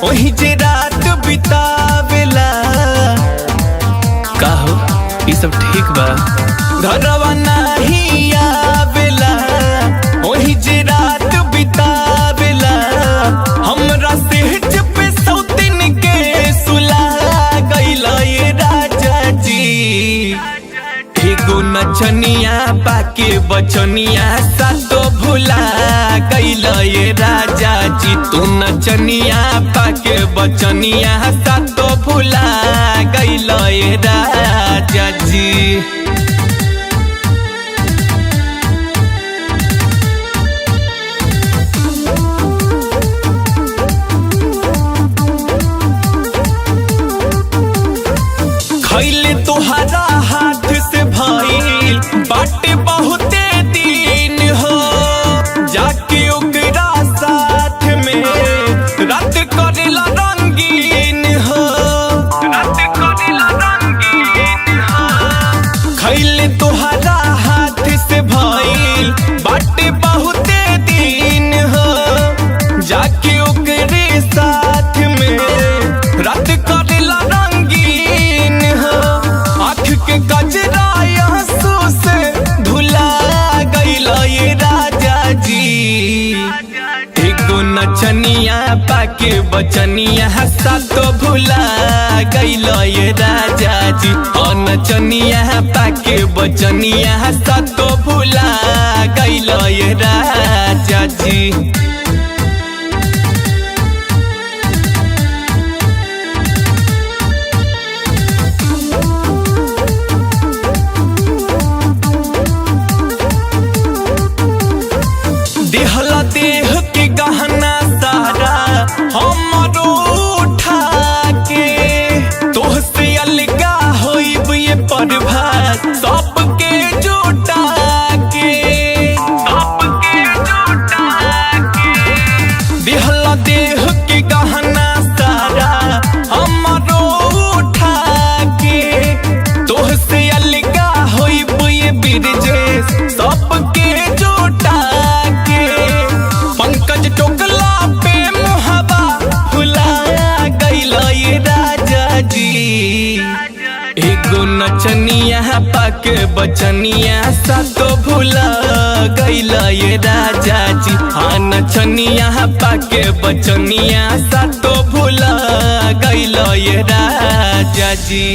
वही जे रात बितावेला। काहो ई सब ठीक बा? घरवा नहीं आवेला, वही जे रात बितावेला। हमरा सेज पे सौतिन के सुला गइला ये राजा जी। एगो नचनिया पाके बचनिया सातो भुला गइला ये राजा जी। तू नचनिया पाके बचनिया सातो भुला गइला ये राजा जी। खैले तोहरा हाथ से भइल बाटे बहुते दिन हो। जाके ओकरा साथ में रात करेला रंगीन हो। रात करेला रंगीन हो। खैले तोहरा हाथ से भइल बाटे बहुते दिन हो। जाके ओकरे साथ में रात करेला रंगीन हो। आँख के कजरा आंसू से धुला गइला ये राजा जी। एगो नचनिया पाके बचनिया सातो भुला गइला ये राजा जी। नचनिया पाके बचनिया सातो भुला गइला ये राजा जी। देहला देह के गहना सारा हमरो उठा के। तोह से अलगा होइब ये प्रभात सबके जुटा के। सबके जुटा के। देहला देह के गहना सारा हमरो उठा के। तोह से अलगा होइब ये बिरजेश सबके जुटा के। पंकज टोकला पे मुहावा भुला गइला ये राजा जी। एगो नचनिया पाके बचनिया सातो भुला गइला ये राजा जी। नचनिया पाके बचनिया सातो भुला गइला ये राजा जी।